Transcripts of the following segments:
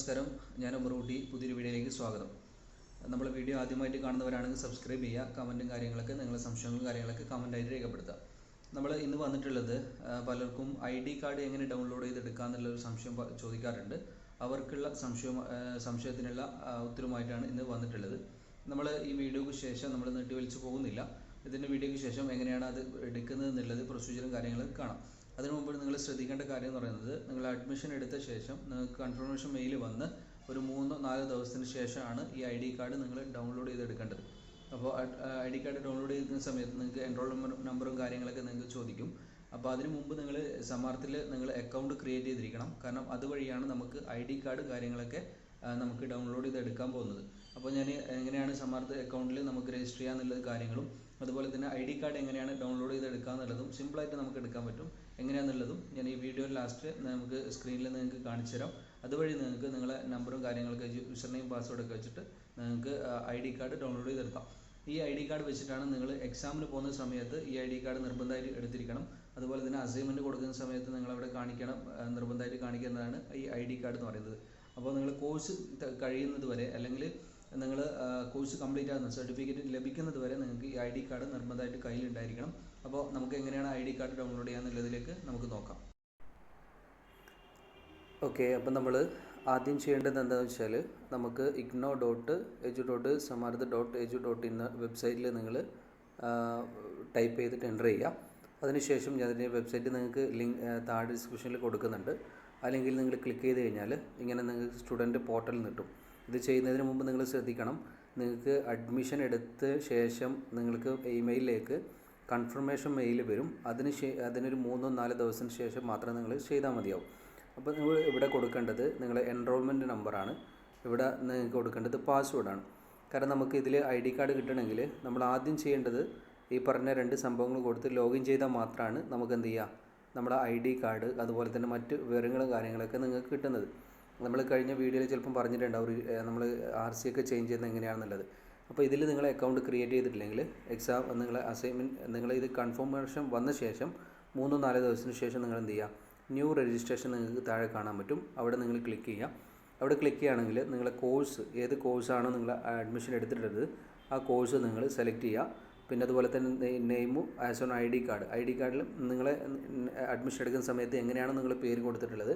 നമസ്കാരം, ഞാൻ ഉമറൂട്ടി. പുതിയൊരു വീഡിയോയിലേക്ക് സ്വാഗതം. നമ്മൾ വീഡിയോ ആദ്യമായിട്ട് കാണുന്നവരാണെങ്കിൽ സബ്സ്ക്രൈബ് ചെയ്യുക. കമൻറ്റും കാര്യങ്ങളൊക്കെ നിങ്ങളുടെ സംശയങ്ങളും കാര്യങ്ങളൊക്കെ കമൻറ്റായിട്ട് രേഖപ്പെടുത്തുക. നമ്മൾ ഇന്ന് വന്നിട്ടുള്ളത് പലർക്കും ID കാർഡ് എങ്ങനെ ഡൗൺലോഡ് ചെയ്തെടുക്കുക എന്നുള്ളൊരു സംശയം ചോദിക്കാറുണ്ട്. അവർക്കുള്ള സംശയത്തിനുള്ള ഉത്തരവുമായിട്ടാണ് ഇന്ന് വന്നിട്ടുള്ളത്. നമ്മൾ ഈ വീഡിയോയ്ക്ക് ശേഷം നമ്മൾ നീട്ടിവലിച്ച് പോകുന്നില്ല. ഇതിൻ്റെ വീഡിയോയ്ക്ക് ശേഷം എങ്ങനെയാണ് അത് എടുക്കുന്നത് എന്നുള്ളത് പ്രൊസീജിയറും കാര്യങ്ങളും കാണാം. അതിനു മുമ്പ് നിങ്ങൾ ശ്രദ്ധിക്കേണ്ട കാര്യം എന്ന് പറയുന്നത്, നിങ്ങൾ അഡ്മിഷൻ എടുത്ത ശേഷം നിങ്ങൾക്ക് കൺഫർമേഷൻ മെയിൽ വന്ന് ഒരു 3-4 ദിവസത്തിന് ശേഷമാണ് ഈ ID കാർഡ് നിങ്ങൾ ഡൗൺലോഡ് ചെയ്തെടുക്കേണ്ടത്. അപ്പോൾ ID കാർഡ് ഡൗൺലോഡ് ചെയ്യുന്ന സമയത്ത് നിങ്ങൾക്ക് എൻറോൾമെൻറ്റ് നമ്പറും കാര്യങ്ങളൊക്കെ നിങ്ങൾക്ക് ചോദിക്കും. അപ്പോൾ അതിന് മുമ്പ് നിങ്ങൾ സമാർത്തിൽ നിങ്ങൾ അക്കൗണ്ട് ക്രിയേറ്റ് ചെയ്തിരിക്കണം. കാരണം അതുവഴിയാണ് നമുക്ക് ID കാർഡ് കാര്യങ്ങളൊക്കെ നമുക്ക് ഡൗൺലോഡ് ചെയ്തെടുക്കാൻ പോകുന്നത്. അപ്പോൾ ഞാൻ എങ്ങനെയാണ് സമാർത്ത് അക്കൗണ്ടിൽ നമുക്ക് രജിസ്റ്റർ ചെയ്യാന്നുള്ള കാര്യങ്ങളും അതുപോലെ തന്നെ ID കാർഡ് എങ്ങനെയാണ് ഡൗൺലോഡ് ചെയ്തെടുക്കുക എന്നുള്ളതും സിമ്പിളായിട്ട് നമുക്ക് എടുക്കാൻ പറ്റും. എങ്ങനെയാണെന്നുള്ളതും ഞാൻ ഈ വീഡിയോ ലാസ്റ്റ് നമുക്ക് സ്ക്രീനിൽ നിങ്ങൾക്ക് കാണിച്ചു തരാം. അതുവഴി നിങ്ങൾക്ക് നിങ്ങളെ നമ്പറും കാര്യങ്ങളൊക്കെ യൂസർ നെയിം പാസ്വേഡൊക്കെ വെച്ചിട്ട് നിങ്ങൾക്ക് ID കാർഡ് ഡൗൺലോഡ് ചെയ്തെടുക്കാം. ഈ ID കാർഡ് വെച്ചിട്ടാണ് നിങ്ങൾ എക്സാമിന് പോകുന്ന സമയത്ത് ഈ ID കാർഡ് നിർബന്ധമായിട്ട് എടുത്തിരിക്കണം. അതുപോലെ തന്നെ അസൈൻമെൻറ്റ് കൊടുക്കുന്ന സമയത്ത് നിങ്ങളവിടെ നിർബന്ധമായിട്ട് കാണിക്കുന്നതാണ് ഈ ID കാർഡ് എന്ന് പറയുന്നത്. അപ്പോൾ നിങ്ങൾ കോഴ്സ് കഴിയുന്നത് വരെ അല്ലെങ്കിൽ നിങ്ങൾ കോഴ്സ് കംപ്ലീറ്റ് ആകുന്ന സർട്ടിഫിക്കറ്റ് ലഭിക്കുന്നത് വരെ നിങ്ങൾക്ക് ഈ ID കാർഡ് നിർബന്ധമായിട്ട് കയ്യിലുണ്ടായിരിക്കണം. അപ്പോൾ നമുക്ക് എങ്ങനെയാണ് ID കാർഡ് ഡൗൺലോഡ് ചെയ്യാന്നുള്ളതിലേക്ക് നമുക്ക് നോക്കാം. ഓക്കെ, അപ്പം നമ്മൾ ആദ്യം ചെയ്യേണ്ടത് എന്താണെന്ന് വെച്ചാൽ, നമുക്ക് igno.edu.samarth.edu.in വെബ്സൈറ്റിൽ നിങ്ങൾ ടൈപ്പ് ചെയ്തിട്ട് എൻ്റർ ചെയ്യാം. അതിനുശേഷം അതിൻ്റെ വെബ്സൈറ്റ് നിങ്ങൾക്ക് ലിങ്ക് താഴെ ഡിസ്ക്രിപ്ഷനിൽ കൊടുക്കുന്നുണ്ട്. അല്ലെങ്കിൽ നിങ്ങൾ ക്ലിക്ക് ചെയ്ത് കഴിഞ്ഞാൽ ഇങ്ങനെ നിങ്ങൾക്ക് സ്റ്റുഡൻറ്റ് പോർട്ടൽ കിട്ടും. ഇത് ചെയ്യുന്നതിന് മുമ്പ് നിങ്ങൾ ശ്രദ്ധിക്കണം, നിങ്ങൾക്ക് അഡ്മിഷൻ എടുത്ത ശേഷം നിങ്ങൾക്ക് ഇമെയിലിലേക്ക് കൺഫർമേഷൻ മെയിൽ വരും. അതിനൊരു 3-4 ദിവസത്തിന് ശേഷം മാത്രം നിങ്ങൾ ചെയ്താൽ മതിയാവും. അപ്പോൾ നിങ്ങൾ ഇവിടെ കൊടുക്കേണ്ടത് നിങ്ങളുടെ എൻറോൾമെൻറ്റ് നമ്പറാണ്. ഇവിടെ നിങ്ങൾക്ക് കൊടുക്കേണ്ടത് പാസ്വേഡാണ്. കാരണം നമുക്ക് ഇതിൽ ID കാർഡ് കിട്ടണമെങ്കിൽ നമ്മൾ ആദ്യം ചെയ്യേണ്ടത് ഈ പറഞ്ഞ 2 സംഭവങ്ങൾ കൊടുത്ത് ലോഗിൻ ചെയ്താൽ മാത്രമാണ് നമുക്ക് എന്ത് ചെയ്യുക, നമ്മുടെ ID കാർഡ് അതുപോലെ തന്നെ മറ്റ് വിവരങ്ങളും കാര്യങ്ങളൊക്കെ നിങ്ങൾക്ക് കിട്ടുന്നത്. നമ്മൾ കഴിഞ്ഞ വീഡിയോയിൽ ചിലപ്പം പറഞ്ഞിട്ടുണ്ടാവും നമ്മൾ RC ഒക്കെ ചേഞ്ച് ചെയ്യുന്നത് എങ്ങനെയാണെന്നുള്ളത്. അപ്പോൾ ഇതിൽ നിങ്ങൾ അക്കൗണ്ട് ക്രിയേറ്റ് ചെയ്തിട്ടില്ലെങ്കിൽ നിങ്ങളെ അസൈൻമെൻറ്റ് ഇത് കൺഫർമേഷൻ വന്ന ശേഷം 3-4 ദിവസത്തിന് ശേഷം നിങ്ങൾ എന്ത് ചെയ്യുക, ന്യൂ രജിസ്ട്രേഷൻ നിങ്ങൾക്ക് താഴെ കാണാൻ പറ്റും. അവിടെ നിങ്ങൾ ക്ലിക്ക് ചെയ്യുക. അവിടെ ക്ലിക്ക് ചെയ്യുകയാണെങ്കിൽ നിങ്ങളെ കോഴ്സ് ഏത് കോഴ്സാണോ നിങ്ങൾ അഡ്മിഷൻ എടുത്തിട്ടുള്ളത് ആ കോഴ്സ് നിങ്ങൾ സെലക്ട് ചെയ്യുക. പിന്നെ അതുപോലെ തന്നെ നെയിമും ആസ് ഓൺ ID കാർഡിൽ നിങ്ങളെ അഡ്മിഷൻ എടുക്കുന്ന സമയത്ത് എങ്ങനെയാണോ നിങ്ങൾ പേര് കൊടുത്തിട്ടുള്ളത്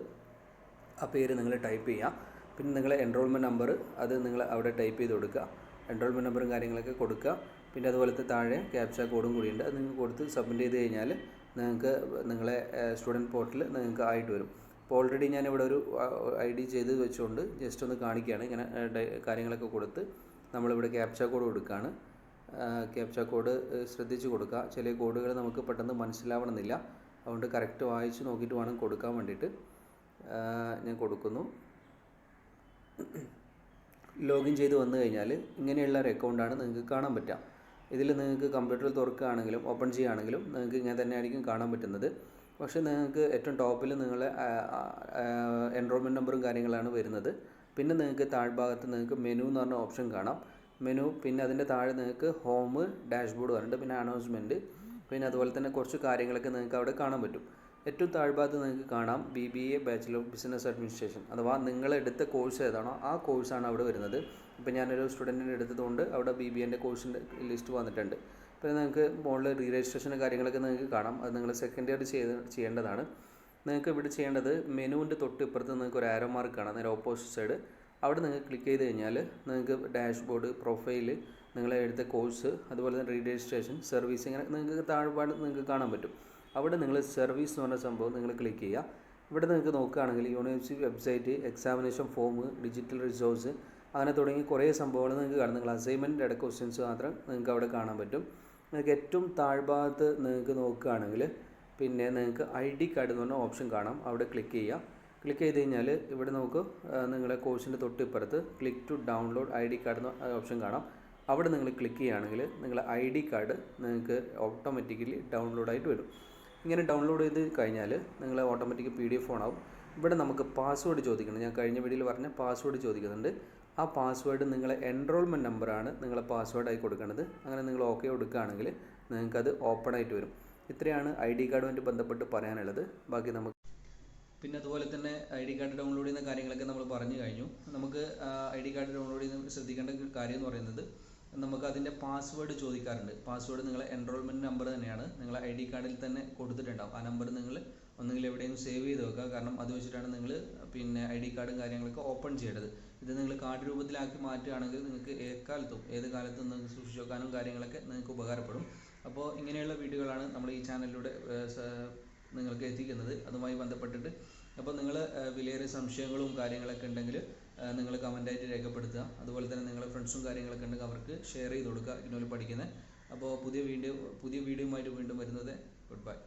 ആ പേര് നിങ്ങൾ ടൈപ്പ് ചെയ്യുക. പിന്നെ നിങ്ങളെ എൻറോൾമെൻറ്റ് നമ്പർ അത് നിങ്ങൾ അവിടെ ടൈപ്പ് ചെയ്ത് കൊടുക്കുക. എൻറോൾമെൻറ്റ് നമ്പറും കാര്യങ്ങളൊക്കെ കൊടുക്കുക. പിന്നെ അതുപോലത്തെ താഴെ ക്യാപ്ച കോഡും കൂടിയുണ്ട്. അത് നിങ്ങൾ കൊടുത്ത് സബ്മിറ്റ് ചെയ്ത് കഴിഞ്ഞാൽ നിങ്ങൾക്ക് നിങ്ങളെ സ്റ്റുഡൻറ്റ് പോർട്ടൽ നിങ്ങൾക്ക് ആയിട്ട് വരും. അപ്പോൾ ഓൾറെഡി ഞാനിവിടെ ഒരു ID ചെയ്ത് വെച്ചുകൊണ്ട് ജസ്റ്റ് ഒന്ന് കാണിക്കുകയാണ്. ഇങ്ങനെ കാര്യങ്ങളൊക്കെ കൊടുത്ത് നമ്മളിവിടെ ക്യാപ്ച കോഡ് കൊടുക്കുകയാണ്. ക്യാപ്ച കോഡ് ശ്രദ്ധിച്ച് കൊടുക്കുക. ചില കോഡുകൾ നമുക്ക് പെട്ടെന്ന് മനസ്സിലാവണമെന്നില്ല. അതുകൊണ്ട് കറക്റ്റ് വായിച്ച് നോക്കിയിട്ട് വേണം കൊടുക്കാൻ വേണ്ടിയിട്ട്. ഞാൻ കൊടുക്കുന്നു. ലോഗിൻ ചെയ്ത് വന്നു കഴിഞ്ഞാൽ ഇങ്ങനെയുള്ള ഒരു അക്കൗണ്ടാണ് നിങ്ങൾക്ക് കാണാൻ പറ്റുക. ഇതിൽ നിങ്ങൾക്ക് കമ്പ്യൂട്ടറിൽ തുറക്കുകയാണെങ്കിലും ഓപ്പൺ ചെയ്യുകയാണെങ്കിലും നിങ്ങൾക്ക് ഇങ്ങനെ തന്നെ ആയിരിക്കും കാണാൻ പറ്റുന്നത്. പക്ഷേ നിങ്ങൾക്ക് ഏറ്റവും ടോപ്പിൽ നിങ്ങളെ എൻറോൾമെൻറ്റ് നമ്പറും കാര്യങ്ങളാണ് വരുന്നത്. പിന്നെ നിങ്ങൾക്ക് താഴ്ഭാഗത്ത് നിങ്ങൾക്ക് മെനു എന്ന് പറഞ്ഞ ഓപ്ഷൻ കാണാം. മെനു, പിന്നെ അതിൻ്റെ താഴെ നിങ്ങൾക്ക് ഹോം, ഡാഷ്ബോർഡ് പറഞ്ഞിട്ട് പിന്നെ അനൗൺസ്മെൻറ്റ്, പിന്നെ അതുപോലെ തന്നെ കുറച്ച് കാര്യങ്ങളൊക്കെ നിങ്ങൾക്ക് അവിടെ കാണാൻ പറ്റും. ഏറ്റവും താഴ്ഭാഗത്ത് നിങ്ങൾക്ക് കാണാം BBA bachelor of business administration. അഥവാ നിങ്ങളെടുത്ത കോഴ്സ് ഏതാണോ ആ കോഴ്സാണ് അവിടെ വരുന്നത്. ഇപ്പോൾ ഞാനൊരു സ്റ്റുഡൻറ്റിനെ എടുത്തതുകൊണ്ട് അവിടെ BBAൻ്റെ കോഴ്സിൻ്റെ ലിസ്റ്റ് വന്നിട്ടുണ്ട്. പിന്നെ നിങ്ങൾക്ക് മുകളിൽ റീ രജിസ്ട്രേഷൻ്റെ കാര്യങ്ങളൊക്കെ നിങ്ങൾക്ക് കാണാം. അത് നിങ്ങൾ സെക്കൻഡ് ഇയർ ചെയ്യേണ്ടതാണ്. നിങ്ങൾക്ക് ഇവിടെ ചെയ്യേണ്ടത് മെനുവിൻ്റെ തൊട്ട് ഇപ്പുറത്ത് നിങ്ങൾക്ക് ഒരു ആരോ മാർക്ക് കാണാം, നേരെ ഓപ്പോസിറ്റ് സൈഡ്. അവിടെ നിങ്ങൾ ക്ലിക്ക് ചെയ്ത് കഴിഞ്ഞാൽ നിങ്ങൾക്ക് ഡാഷ്ബോർഡ്, പ്രൊഫൈൽ, നിങ്ങളെ എടുത്ത കോഴ്സ്, അതുപോലെ തന്നെ റീ രജിസ്ട്രേഷൻ, സർവീസ്, ഇങ്ങനെ നിങ്ങൾക്ക് താഴ്പാട് നിങ്ങൾക്ക് കാണാൻ പറ്റും. അവിടെ നിങ്ങൾ സർവീസ് എന്ന് പറഞ്ഞ സംഭവം നിങ്ങൾ ക്ലിക്ക് ചെയ്യുക. ഇവിടെ നിങ്ങൾക്ക് നോക്കുകയാണെങ്കിൽ university website, examination form, digital resource, അങ്ങനെ തുടങ്ങി കുറേ സംഭവങ്ങൾ നിങ്ങൾക്ക് കാണാം. നിങ്ങൾ അസൈൻമെൻറ്റ് അടക്കം ക്വസ്റ്റ്യൻസ് മാത്രം നിങ്ങൾക്ക് അവിടെ കാണാൻ പറ്റും. നിങ്ങൾക്ക് ഏറ്റവും താഴ്ഭാഗത്ത് നിങ്ങൾക്ക് നോക്കുകയാണെങ്കിൽ പിന്നെ നിങ്ങൾക്ക് ID കാർഡ് എന്ന് പറഞ്ഞ ഓപ്ഷൻ കാണാം. അവിടെ ക്ലിക്ക് ചെയ്യുക. ക്ലിക്ക് ചെയ്ത് കഴിഞ്ഞാൽ ഇവിടെ നമുക്ക് നിങ്ങളെ കോഴ്സിൻ്റെ തൊട്ടിപ്പുറത്ത് click to download ID card എന്ന ഓപ്ഷൻ കാണാം. അവിടെ നിങ്ങൾ ക്ലിക്ക് ചെയ്യുകയാണെങ്കിൽ നിങ്ങളെ ID കാർഡ് നിങ്ങൾക്ക് ഓട്ടോമാറ്റിക്കലി ഡൗൺലോഡായിട്ട് വരും. ഇങ്ങനെ ഡൗൺലോഡ് ചെയ്ത് കഴിഞ്ഞാൽ നിങ്ങൾ ഓട്ടോമാറ്റിക് PDF ഓണാവും. ഇവിടെ നമുക്ക് പാസ്വേഡ് ചോദിക്കണം. ഞാൻ കഴിഞ്ഞ വീഡിയോയിൽ പറഞ്ഞ പാസ്വേഡ് ചോദിക്കുന്നുണ്ട്. ആ പാസ്വേഡ് നിങ്ങളെ എൻറോൾമെൻറ്റ് നമ്പറാണ് നിങ്ങളെ പാസ്വേഡായി കൊടുക്കേണ്ടത്. അങ്ങനെ നിങ്ങൾ ഓക്കെ കൊടുക്കുകയാണെങ്കിൽ നിങ്ങൾക്കത് ഓപ്പൺ ആയിട്ട് വരും. ഇത്രയാണ് ID കാർഡുമായിട്ട് ബന്ധപ്പെട്ട് പറയാനുള്ളത്. ബാക്കി നമുക്ക് പിന്നെ അതുപോലെ തന്നെ ഐ ഡി കാർഡ് ഡൗൺലോഡ് ചെയ്യുന്ന കാര്യങ്ങളൊക്കെ നമ്മൾ പറഞ്ഞു കഴിഞ്ഞു. നമുക്ക് ഐ ഡി കാർഡ് ഡൗൺലോഡ് ചെയ്യുന്ന ശ്രദ്ധിക്കേണ്ട കാര്യം എന്ന് പറയുന്നത്, നമുക്ക് അതിൻ്റെ പാസ്വേഡ് ചോദിക്കാറുണ്ട്. പാസ്വേഡ് നിങ്ങളെ എൻറോൾമെൻറ്റ് നമ്പർ തന്നെയാണ്, നിങ്ങളെ ഐ ഡി കാർഡിൽ തന്നെ കൊടുത്തിട്ടുണ്ടാവും. ആ നമ്പർ നിങ്ങൾ ഒന്നുകിൽ എവിടെയെങ്കിലും സേവ് ചെയ്ത് വെക്കുക. കാരണം അത് വെച്ചിട്ടാണ് നിങ്ങൾ പിന്നെ ഐ ഡി കാർഡും കാര്യങ്ങളൊക്കെ ഓപ്പൺ ചെയ്യേണ്ടത്. ഇത് നിങ്ങൾ കാർഡ് രൂപത്തിലാക്കി മാറ്റുകയാണെങ്കിൽ നിങ്ങൾക്ക് ഏത് കാലത്തും നിങ്ങൾക്ക് സൂക്ഷിച്ച് വെക്കാനും കാര്യങ്ങളൊക്കെ നിങ്ങൾക്ക് ഉപകാരപ്പെടും. അപ്പോൾ ഇങ്ങനെയുള്ള വീഡിയോകളാണ് നമ്മൾ ഈ ചാനലിലൂടെ നിങ്ങൾക്ക് എത്തിക്കുന്നത്, അതുമായി ബന്ധപ്പെട്ടിട്ട്. അപ്പോൾ നിങ്ങൾ വിലയേറിയ സംശയങ്ങളും കാര്യങ്ങളൊക്കെ ഉണ്ടെങ്കിൽ നിങ്ങൾ കമൻറ്റായിട്ട് രേഖപ്പെടുത്തുക. അതുപോലെ തന്നെ നിങ്ങളുടെ ഫ്രണ്ട്സും കാര്യങ്ങളൊക്കെ ഉണ്ടെങ്കിൽ അവർക്ക് ഷെയർ ചെയ്ത് കൊടുക്കുക, ഇഗ്നോയിൽ പഠിക്കുന്നത്. അപ്പോൾ പുതിയ വീഡിയോയുമായിട്ട് വീണ്ടും വരുന്നത്. Good bye.